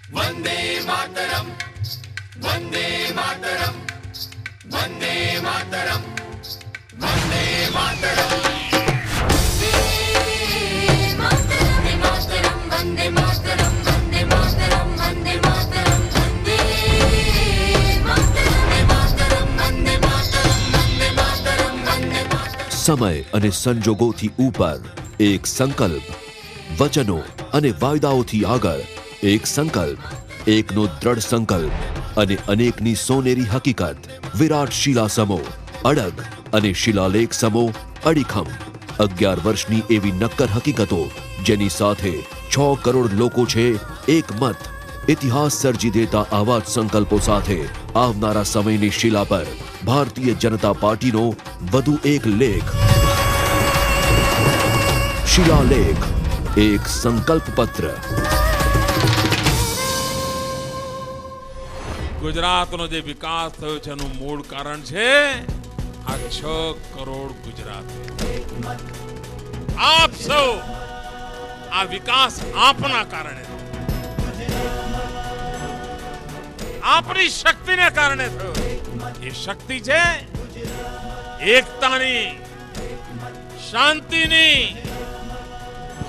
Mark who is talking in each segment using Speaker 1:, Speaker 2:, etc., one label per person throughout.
Speaker 1: વંદે માતરમ, વંદે માતરમ, વંદે માતરમ, વંદે માતરમ, વંદે માતરમ, વંદે માતરમ, વંદે માતરમ, વંદે માતરમ, વંદે માતરમ, વંદે માતરમ, વંદે માતરમ, વંદે માતરમ.
Speaker 2: સમય અને સંજોગોથી ઉપર એક સંકલ્પ, વચનો અને વાયદાઓથી આગળ એક સંકલ્પ, એકનો દ્રઢ સંકલ્પ અને અનેકની સોનેરી હકીકત. વિરાટ શિલા સમો અડગ અને શિલાલેખ સમો અડીખમ. 11 વર્ષની એવી નક્કર હકીકતો જેની સાથે 6 કરોડ લોકો છે એક મત. ઇતિહાસ સર્જી દેતા આવા જ સંકલ્પો સાથે આવનારા સમયની શિલા પર ભારતીય જનતા પાર્ટીનો વધુ એક લેખ. શિલાલેખ, એક સંકલ્પ પત્ર.
Speaker 3: ગુજરાતનો જે વિકાસ થયો છે એનું મૂળ કારણ છે આ 6 કરોડ ગુજરાતી. આપ સૌ આ વિકાસ આપના કારણે, આપની શક્તિને કારણે થયો. એ શક્તિ છે એકતાની, શાંતિની,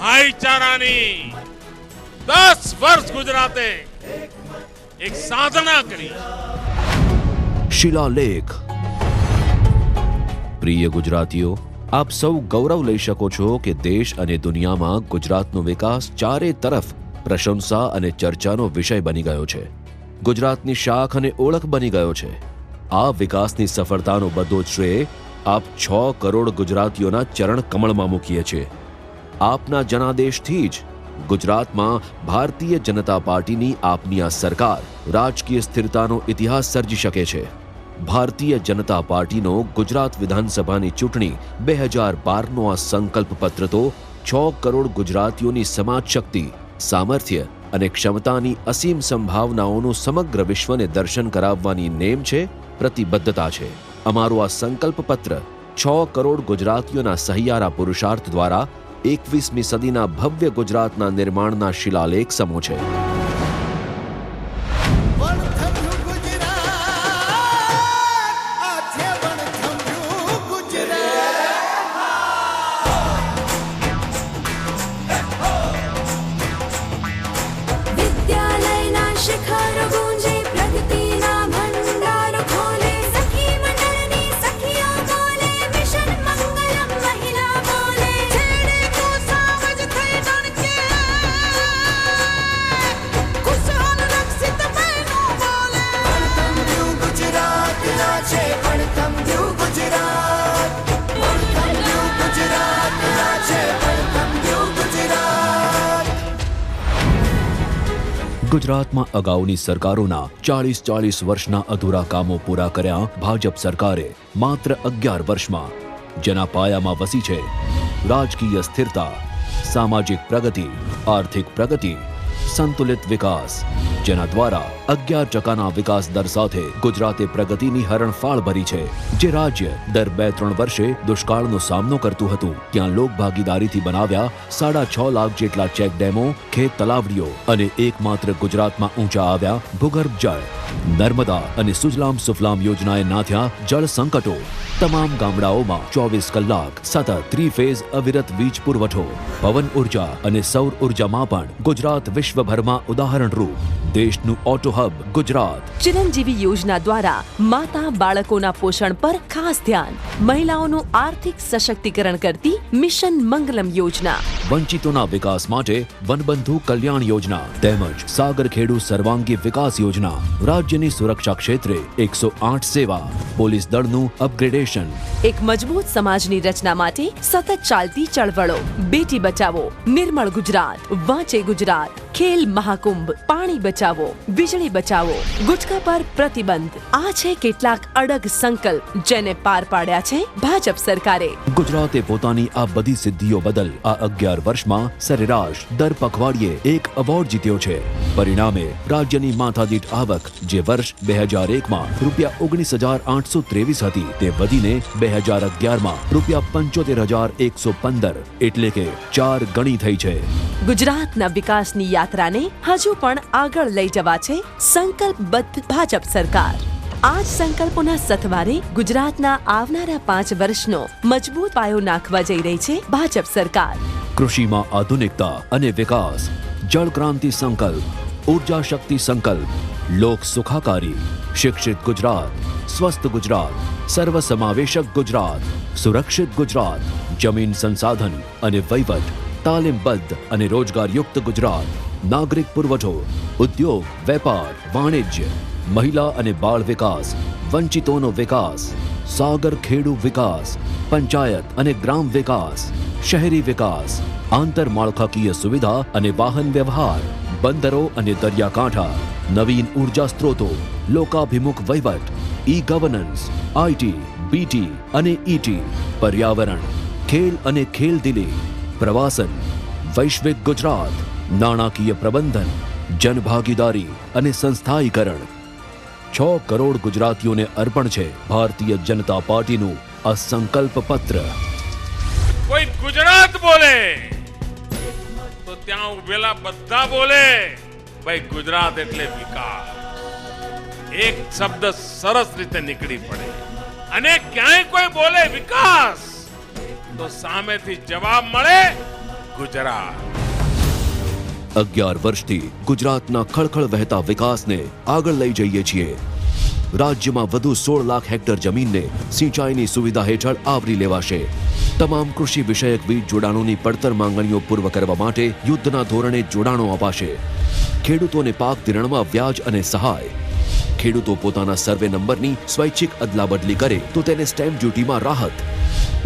Speaker 3: ભાઈચારાની. 10 વર્ષ ગુજરાતે એક સાધના કરી.
Speaker 2: શિલાલેખ. પ્રિય ગુજરાતીઓ, આપ સૌ ગૌરવ લઈ શકો છો કે દેશ અને દુનિયામાં ગુજરાતનો વિકાસ ચારે તરફ પ્રશંસા અને ચર્ચાનો વિષય બની ગયો છે. ગુજરાતની શાખ અને ઓળખ બની ગયો છે. આ વિકાસની સફળતાનો બધો જ શ્રેય આપ 6 કરોડ ગુજરાતીઓના ચરણ કમળમાં મૂકીએ છીએ. આપના જનાદેશથી જ ગુજરાતમાં ભારતીય જનતા પાર્ટીની આપની આ સરકાર રાજકીય સ્થિરતાનો ઇતિહાસ સર્જી શકે છે. ભારતીય જનતા પાર્ટીનો ગુજરાત વિધાનસભાની ચૂંટણી 2012નો આ સંકલ્પ પત્ર તો 6 કરોડ ગુજરાતીઓની સમાજ શક્તિ, સામર્થ્ય અને ક્ષમતાની અસીમ સંભાવનાઓનું સમગ્ર વિશ્વને દર્શન કરાવવાની નેમ છે, પ્રતિબદ્ધતા છે. અમારો આ સંકલ્પ પત્ર 6 કરોડ ગુજરાતીઓના સહિયારા પુરુષાર્થ દ્વારા 21મી સદીના ભવ્ય ગુજરાતના નિર્માણના શિલાલેખ સમો છે.
Speaker 4: વિદ્યાલયના શિખર ગુંજે, પ્રગતિના ભંડાર ખોલે, સખી મંડળની સખીઓ બોલે, મિશન મંગલમ મહિલા બોલે, છેડે તો સાવજ થઈ ડણકે, ખુશહાલ રક્ષિત બહેનો બોલે. પડતમ દ્યુ ગુજરાત ના છે, પડતમ દ્યુ ગુજરાત, પડતમ દ્યુ ગુજરાત ના છે, પડતમ દ્યુ ગુજરાત.
Speaker 2: ગુજરાતમાં અગાઉની સરકારોના 40 વર્ષના અધૂરા કામો પૂરા કર્યા ભાજપ સરકારે માત્ર 11 વર્ષમાં. જેના પાયામાં વસી છે રાજકીય સ્થિરતા, સામાજિક પ્રગતિ, આર્થિક પ્રગતિ, સંતુલિત વિકાસ. જેના દ્વારા 11% વિકાસ દર સાથે ગુજરાતે પ્રગતિની હરણફાળ ભરી છે. જે રાજ્ય દર 2-3 વર્ષે દુષ્કાળનો સામનો કરતું હતું, ત્યાં લોક ભાગીદારીથી બનાવ્યા 6.5 લાખ જેટલા ચેક ડેમો, ખેત તલાવડીઓ અને એકમાત્ર ગુજરાતમાં ઊંચા આવ્યા ભૂગર્ભ જળ. નર્મદા અને સુજલામ સુફલામ યોજનાએ નાથ્યા જળ સંકટો. તમામ ગામડાઓમાં 24 કલાક સતત 3 ફેઝ અવિરત વીજ પુરવઠો. પવન ઉર્જા અને સૌર ઉર્જામાં પણ ગુજરાત વિશ્વભરમાં ઉદાહરણરૂપ. દેશનું ઓટો હબ ગુજરાત.
Speaker 5: ચિરંજીવી યોજના દ્વારા માતા બાળકોના પોષણ પર ખાસ ધ્યાન. મહિલાઓનું આર્થિક સશક્તિકરણ કરતી મિશન મંગલમ યોજના.
Speaker 2: વંચિતોના વિકાસ માટે વનબંધુ કલ્યાણ યોજના તેમજ સાગરખેડુ સર્વાંગી વિકાસ યોજના. રાજ્યની સુરક્ષા ક્ષેત્રે 108 સેવા. પોલીસ દળનું અપગ્રેડેશન.
Speaker 5: એક મજબૂત સમાજની રચના માટે સતત ચાલતી ચળવળો. બેટી બચાવો, નિર્મળ ગુજરાત, વાંચે ગુજરાત, ખેલ મહાકુંભ, પાણી બચાવો, વીજળી બચાવો, ગુટખા પર પ્રતિબંધ. આ છે કેટલાક અડગ સંકલ્પ જેને પાર પાડ્યા છે ભાજપ સરકારે.
Speaker 2: ગુજરાતે પોતાની આ બધી સિદ્ધિઓ બદલ આ 11 વર્ષમાં સરેરાશ દર પખવાડિયે એક એવોર્ડ જીત્યો છે. પરિણામે રાજ્યની માથાદીઠ આવક જે વર્ષ 2001માં ₹19,823 હતી તે વધીને 2011માં ₹75,115 એટલે કે 4 ગણી થઈ છે.
Speaker 5: ગુજરાતના વિકાસની યાત્રાને હજુ પણ આગળ આગળ લઈ જવા છે સંકલ્પબદ્ધ ભાજપ સરકાર. આ જ સંકલ્પોના સથવારે ગુજરાતના આવનારા 5 વર્ષનો મજબૂત પાયો નાખવા જઈ રહી છે ભાજપ સરકાર.
Speaker 2: કૃષિમાં આધુનિકતા અને વિકાસ, જળ ક્રાંતિ સંકલ્પ, ઊર્જા શક્તિ સંકલ્પ, લોક સુખાકારી, શિક્ષિત ગુજરાત, સ્વસ્થ ગુજરાત, સર્વસમાવેશક ગુજરાત, સુરક્ષિત ગુજરાત, જમીન સંસાધન અને વહીવટ, તાલીમબદ્ધ અને રોજગારયુક્ત ગુજરાત, નાગરિક પુરવઠો, ઉદ્યોગ, વેપાર, વાણિજ્ય, મહિલા અને બાળ વિકાસ, વંચિતોનો વિકાસ, સાગર ખેડૂ વિકાસ, પંચાયત અને ગ્રામ વિકાસ, શહેરી વિકાસ, આંતરમાળખાકીય સુવિધા અને વાહન વ્યવહાર, બંદરો અને દરિયાકાંઠા, નવીન ઉર્જા સ્ત્રોતો, લોકાભિમુખ વહીવટ, ઈ ગવર્નન્સ, આઈટી, બીટી અને ઈટી, પર્યાવરણ, ખેલ અને ખેલદિલી, પ્રવાસન, વૈશ્વિક ગુજરાત, નાણાકીય પ્રબંધન, જનભાગીદારી અને સંસ્થાયીકરણ. 6 કરોડ ગુજરાતીઓને અર્પણ છે ભારતીય જનતા પાર્ટીનું આ સંકલ્પ પત્ર.
Speaker 3: કોઈ ગુજરાત બોલે તો ત્યાં ઉભેલા બધા બોલે ભાઈ ગુજરાત એટલે વિકાસ. એક શબ્દ સરસ રીતે નીકળી પડે અને ક્યાંય કોઈ બોલે વિકાસ તો સામેથી જવાબ મળે ગુજરાત.
Speaker 2: 11 વર્ષથી ગુજરાતના ખળખળ વહેતા વિકાસને આગળ લઈ જઈએ છીએ. રાજ્યમાં વધુ 16 લાખ હેક્ટર જમીનને સિંચાઈની સુવિધા હેઠળ આવરી લેવાશે. તમામ કૃષિ વિષયક વીજ જોડાણોની પડતર માંગણીઓ પૂર્વ કરવા માટે યુદ્ધના ધોરણે જોડાણો અપાશે. ખેડૂતોને પાક ધિરાણમાં વ્યાજ અને સહાય. ખેડૂતો પોતાના સર્વે નંબરની સ્વૈચ્છિક અદલાબદલી કરે તો તેને સ્ટેમ્પ ડ્યુટીમાં રાહત.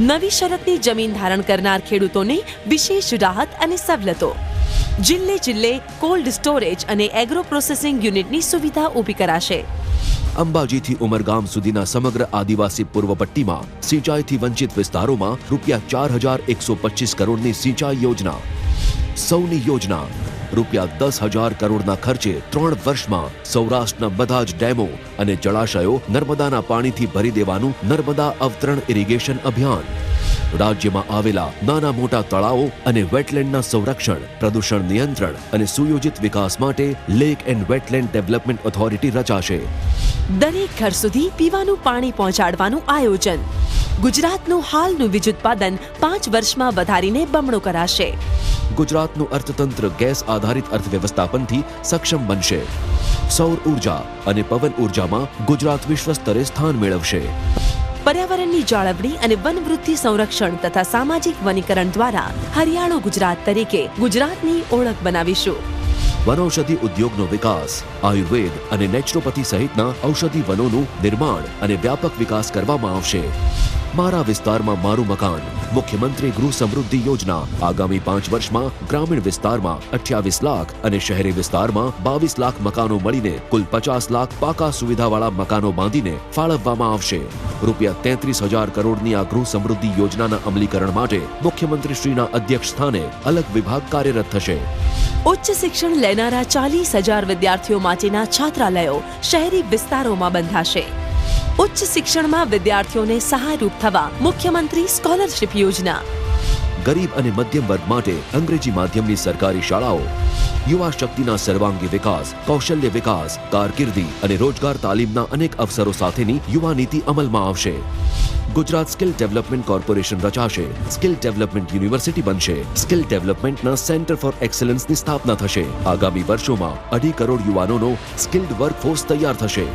Speaker 5: નવી શરતની જમીન ધારણ કરનાર ખેડૂતોને વિશેષ રાહત અને સવલતો. જિલ્લે જિલ્લે કોલ્ડ સ્ટોરેજ અને એગ્રો પ્રોસેસિંગ યુનિટની સુવિધા ઊભી કરાશે.
Speaker 2: અંબાજીથી ઉમરગામ સુધીના સમગ્ર આદિવાસી પૂર્વ પટ્ટીમાં સિંચાઈથી વંચિત વિસ્તારોમાં ₹4125 કરોડની સિંચાઈ યોજના. સૌની યોજના ₹10,000 કરોડના ખર્ચે 3 વર્ષમાં સૌરાષ્ટ્રના બધા જ ડેમો અને જળાશયો નર્મદાના પાણીથી ભરી દેવાનું નર્મદા અવતરણ ઇરિગેશન અભિયાન. રાજ્યમાં આવેલા નાના મોટા તળાવો અને વેટલેન્ડના સંરક્ષણ, પ્રદૂષણ નિયંત્રણ અને સુયોજિત વિકાસ માટે lake and wetland development authority રચાશે.
Speaker 5: દરેક ઘર સુધી પીવાનું પાણી પહોંચાડવાનું આયોજન. ગુજરાતનું હાલનું વીજ ઉત્પાદન 5 વર્ષમાં વધારીને બમણું કરાશે.
Speaker 2: ગુજરાતનું અર્થતંત્ર ગેસ આધારિત અર્થવ્યવસ્થાપનથી સક્ષમ બનશે. સૌર ઉર્જા અને પવન ઉર્જામાં ગુજરાત વિશ્વ સ્તરે સ્થાન મેળવશે. પર્યાવરણની જાળવણી અને વનવૃદ્ધિ સંરક્ષણ તથા સામાજિક વનીકરણ દ્વારા હરિયાળું ગુજરાત તરીકે ગુજરાતની ઓળખ બનાવીશું. વનૌષધિ ઉદ્યોગનો વિકાસ, આયુર્વેદ અને નેચરોપેથી સહિતના ઔષધિ વનોનું નિર્માણ અને વ્યાપક વિકાસ કરવામાં આવશે. મારા વિસ્તારમાં મારું મકાન મુખ્યમંત્રી ગૃહ સમૃદ્ધિ યોજના આગામી 5 વર્ષમાં ગ્રામીણ વિસ્તારમાં 28 લાખ અને શહેરી વિસ્તારમાં 22 લાખ મકાનો મળીને કુલ 50 લાખ પાકા સુવિધાવાળા મકાનો બાંધીને ફાળવવામાં આવશે. ₹33,000 કરોડની આ ગૃહ સમૃદ્ધિ યોજનાના અમલીકરણ માટે મુખ્યમંત્રીશ્રીના અધ્યક્ષ સ્થાને અલગ વિભાગ કાર્યરત થશે. ઉચ્ચ શિક્ષણ લેનારા 40,000 વિદ્યાર્થીઓ માટેના છાત્રાલયો શહેરી વિસ્તારોમાં બંધાશે. ઉચ્ચ શિક્ષણમાં વિદ્યાર્થીઓને સહાયરૂપ થવા મુખ્યમંત્રી સ્કોલરશિપ યોજના. ગરીબ અને મધ્યમ વર્ગ માટે અંગ્રેજી માધ્યમની સરકારી શાળાઓ. યુવા શક્તિના સર્વાંગી વિકાસ, કૌશલ્ય વિકાસ, કારકિર્દી અને રોજગાર તાલીમના અનેક અવસરો સાથેની યુવા નીતિ અમલમાં આવશે. ગુજરાત સ્કિલ ડેવલપમેન્ટ કોર્પોરેશન રચાશે. સ્કિલ ડેવલપમેન્ટ યુનિવર્સિટી બનશે. સ્કિલ ડેવલપમેન્ટના સેન્ટર ફોર એક્સલન્સની સ્થાપના થશે. આગામી વર્ષોમાં 2.5 કરોડ યુવાનોનો સ્કિલ્ડ વર્કફોર્સ તૈયાર થશે.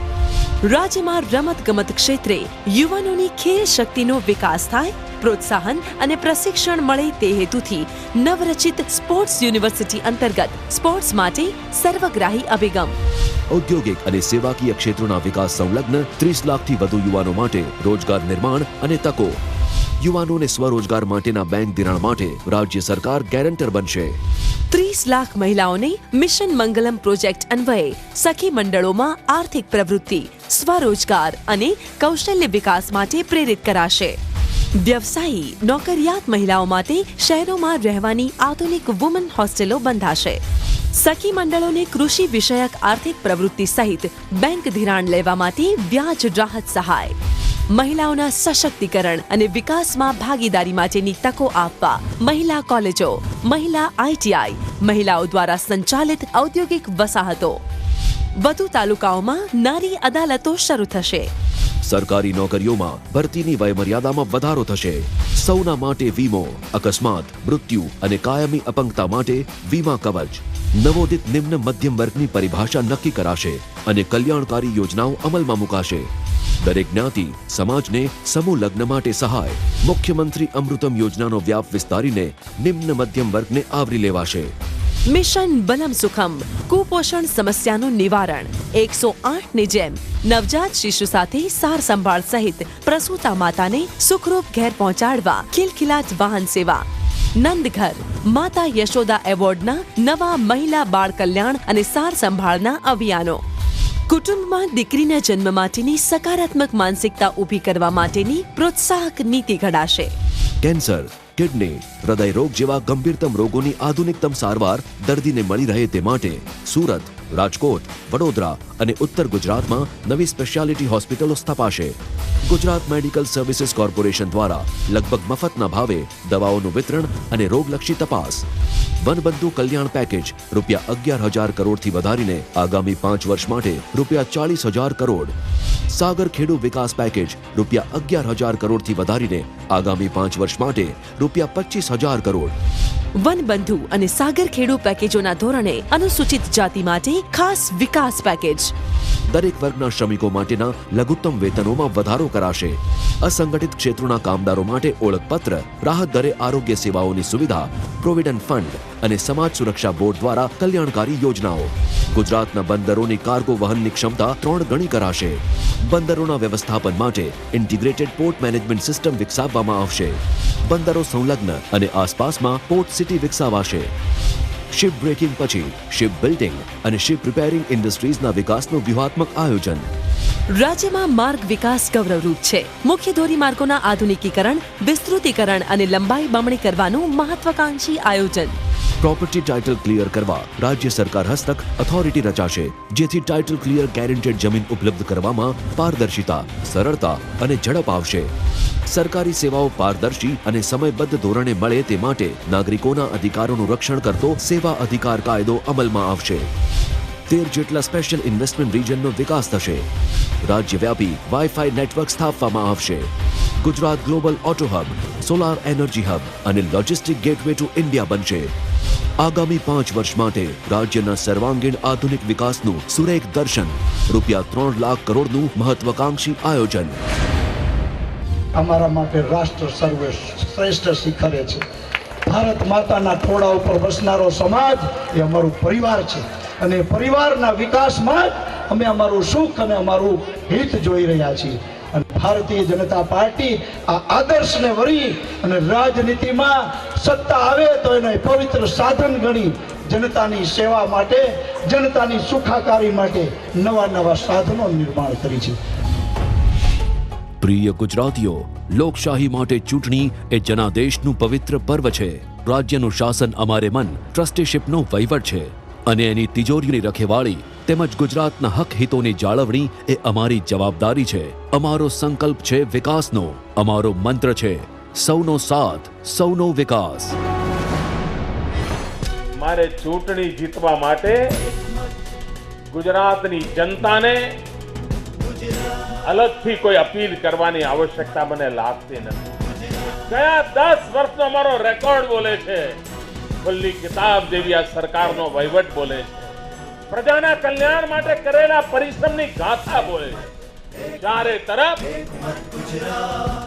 Speaker 2: રાજ્યમાં રમત ગમત ક્ષેત્રે યુવાનોની ખેલ શક્તિનો વિકાસ થાય, પ્રોત્સાહન અને પ્રશિક્ષણ મળે તે હેતુથી નવરચિત સ્પોર્ટ્સ યુનિવર્સિટી અંતર્ગત સ્પોર્ટ્સ માટે સર્વગ્રાહી અભિગમ. ઔદ્યોગિક અને સેવાકીય ક્ષેત્રોના વિકાસ સંલગ્ન 30 લાખથી વધુ યુવાનો માટે રોજગાર નિર્માણ અને તકો. યુવાનોને સ્વરોજગાર માટેના બેંક ધિરાણ માટે રાજ્ય સરકાર ગેરંટર બનશે. 30 લાખ મહિલાઓને મિશન મંગલમ પ્રોજેક્ટ અન્વયે સખી મંડળોમાં આર્થિક પ્રવૃત્તિ, સ્વરોજગાર અને કૌશલ્ય વિકાસ માટે પ્રેરિત કરાશે. વ્યવસાયી નોકરિયાત મહિલાઓ માટે શહેરોમાં રહેવાની આધુનિક વુમન હોસ્ટેલો બંધાશે. સખી મંડળોને કૃષિ વિષયક આર્થિક પ્રવૃત્તિ સહિત બેંક ધિરાણ લેવા માટે વ્યાજ રાહત સહાય. મહિલાઓના સશક્તિકરણ અને વિકાસમાં ભાગીદારી માટેની તકો આપવા મહિલા કોલેજો, મહિલા ITI, મહિલાઓ દ્વારા સંચાલિત ઔદ્યોગિક વસાહતો,
Speaker 5: વધુ તાલુકાઓમાં નારી અદાલતો શરૂ થશે.
Speaker 2: સરકારી નોકરીઓમાં ભરતીની વયમર્યાદામાં વધારો થશે. સૌના માટે વીમો, અકસ્માત, મૃત્યુ અને કાયમી અપંગતા માટે વીમા કવચ. નવોદિત નિમ્ન મધ્યમ વર્ગની પરિભાષા નક્કી કરાશે અને કલ્યાણકારી યોજનાઓ અમલમાં મુકાશે. દરેક જ્ઞાતિ સમાજને સમૂહ લગ્ન માટે સહાય. મુખ્યમંત્રી અમૃતમ યોજનાનો વ્યાપ વિસ્તારીને નિમ્ન મધ્યમ વર્ગને આવરી લેવાશે.
Speaker 5: મિશન બલમ સુખમ કુપોષણ સમસ્યાનું નિવારણ. 108 ની જેમ નવજાત શિશુ સાથે સાર સંભાળ સહિત પ્રસૂતા માતાને સુખરૂપ ઘેર પહોંચાડવા ખિલખિલાટ વાહન સેવા. નંદઘર માતા યશોદા એવોર્ડના નવા મહિલા બાળ કલ્યાણ અને સાર સંભાળના અભિયાનો. કુટુંબમાં દીકરીના જન્મ માટેની સકારાત્મક માનસિકતા ઊભી કરવા માટેની પ્રોત્સાહક નીતિ ઘડાશે.
Speaker 2: કેન્સર, કિડની, હૃદય રોગ જેવા ગંભીરતમ રોગોની આધુનિકતમ સારવાર દર્દીને મળી રહે તે માટે સુરત, રાજકોટ, વડોદરા અને ઉત્તર ગુજરાતમાં નવી સ્પેશિયાલિટી હોસ્પિટલો સ્થપાશે. ગુજરાત મેડિકલ સર્વિસીસ કોર્પોરેશન દ્વારા લગભગ મફતના ભાવે દવાઓનું વિતરણ અને રોગલક્ષી તપાસ. વનબંધુ કલ્યાણ પેકેજ ₹11,000 કરોડથી વધારીને આગામી 5 વર્ષ માટે ₹40,000 કરોડ. સાગર ખેડુ વિકાસ પેકેજ ₹11,000 કરોડથી વધારીને આગામી 5 વર્ષ માટે ₹25,000 કરોડ.
Speaker 5: વનબંધુ અને સાગર ખેડુ પેકેજોના ધોરણે અનુસૂચિત જાતિ માટે ખાસ વિકાસ પેકેજ.
Speaker 2: દરેક વર્ગના શ્રમિકો માટેના લઘુત્તમ વેતનોમાં વધારો કરાશે. અસંગઠિત ક્ષેત્રોના કામદારો માટે ઓળખપત્ર, રાહત દરે આરોગ્ય સેવાઓની સુવિધા, પ્રોવિડન્ટ ફંડ અને સમાજ સુરક્ષા બોર્ડ દ્વારા કલ્યાણકારી યોજનાઓ. ગુજરાતના બંદરોની કાર્ગો વહનની ક્ષમતા 3 ગણી કરાશે. બંદરોના વ્યવસ્થાપન માટે ઇન્ટિગ્રેટેડ પોર્ટ મેનેજમેન્ટ સિસ્ટમ વિકસાવવામાં આવશે. બંદરો સંલગ્ન અને આસપાસમાં પોર્ટ સિટી વિકસાવાશે. શિપ બ્રેકિંગ પછી શિપ બિલ્ડિંગ અને શિપ રિપેરિંગ ઇન્ડસ્ટ્રીઝના વિકાસનું વ્યૂહાત્મક આયોજન.
Speaker 5: રાજ્યમાં માર્ગ વિકાસ ગૌરવરૂપ છે. મુખ્ય ધોરીમાર્ગોના આધુનિકીકરણ, વિસ્તૃતીકરણ અને લંબાઈ બમણી કરવાનું મહત્વાકાંક્ષી આયોજન.
Speaker 2: પ્રોપર્ટી ટાઇટલ ક્લિયર કરવા રાજ્ય સરકાર હસ્તક ઓથોરિટી રચાશે, જેથી ટાઇટલ ક્લિયર ગેરંટેડ જમીન ઉપલબ્ધ કરવામાં પારદર્શિતા, સરળતા અને ઝડપ આવશે. સરકારી સેવાઓ પારદર્શી અને સમયબદ્ધ ધોરણે મળે તે માટે નાગરિકોના અધિકારોનું રક્ષણ કરતો સેવા અધિકાર કાયદો અમલમાં આવશે. 13 જેટલા સ્પેશિયલ ઇન્વેસ્ટમેન્ટ રિજનનો વિકાસ થશે. રાજ્યવ્યાપી વાઈફાઈ નેટવર્ક સ્થાપવામાં આવશે. Gujarat global auto hub, solar energy hub અને લોજિસ્ટિક ગેટવે ટુ ઇન્ડિયા બનશે. આગામી 5 વર્ષ માટે રાજ્યના સર્વાંગીણ આધુનિક વિકાસનું સુરેખ દર્શન. ₹3 લાખ કરોડનું મહત્વાકાંક્ષી આયોજન.
Speaker 6: અમારા માટે રાષ્ટ્ર સર્વશ્રેષ્ઠ શિખરે છે. ભારત માતાના થોડા ઉપર વસનારો સમાજ એ અમારું પરિવાર છે અને પરિવારના વિકાસમાં જ અમે અમારું સુખ અને અમારું હિત જોઈ રહ્યા છીએ. અને ભારતીય જનતા પાર્ટી આ આદર્શને વળી અને રાજનીતિમાં સત્તા આવે તો એને પવિત્ર સાધન ગણી જનતાની સેવા માટે, જનતાની સુખાકારી માટે નવા સાધનો નિર્માણ કરી છે.
Speaker 2: પ્રિય ગુજરાતીઓ, લોકશાહી માટે ચૂંટણી એ જનાદેશનું પવિત્ર પર્વ છે. રાજ્યનું શાસન અમારે મન, ટ્રસ્ટીશિપનો વહીવટ છે અને એની તિજોરીની રખેવાળી તેમજ ગુજરાતના હક હિતોની જાળવણી એ અમારી જવાબદારી છે. અમારો સંકલ્પ છે વિકાસનો. અમારો મંત્ર છે સૌનો સાથ, સૌનો વિકાસ.
Speaker 3: મારે ચૂંટણી જીતવા માટે ગુજરાતની જનતાને અલગથી કોઈ અપીલ કરવાની આવશ્યકતા મને લાગતી નથી. ગયા 10 વર્ષનો અમારો રેકોર્ડ બોલે છે. ખુલ્લી કિતાબ જેવી આ સરકારનો વહીવટ બોલે છે. પ્રજાના કલ્યાણ માટે કરેલા પરિશ્રમની ગાથા બોલે છે. ચારે તરફ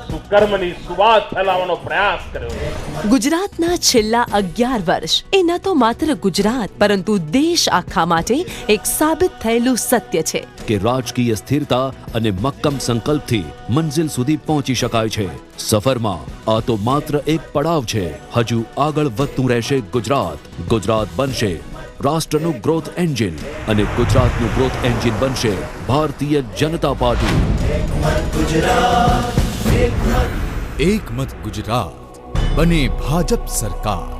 Speaker 3: સુકર્મની સુવાસ ફેલાવવાનો પ્રયાસ કર્યો છે.
Speaker 5: ગુજરાતના છેલ્લા 11 વર્ષ એ ન તો માત્ર ગુજરાત પરંતુ દેશ આખા માટે એક સાબિત થયેલું સત્ય છે
Speaker 2: કે રાજકીય સ્થિરતા અને મક્કમ સંકલ્પથી મંજિલ સુધી પહોંચી શકાય છે. સફરમાં આ તો માત્ર એક પડાવ છે. હજુ આગળ વધતું રહેશે ગુજરાત. ગુજરાત બનશે રાષ્ટ્રનું ગ્રોથ એન્જિન અને ગુજરાતનું ગ્રોથ એન્જિન બનશે ભારતીય જનતા પાર્ટી.
Speaker 7: એક મત ગુજરાત બને ભાજપ સરકાર.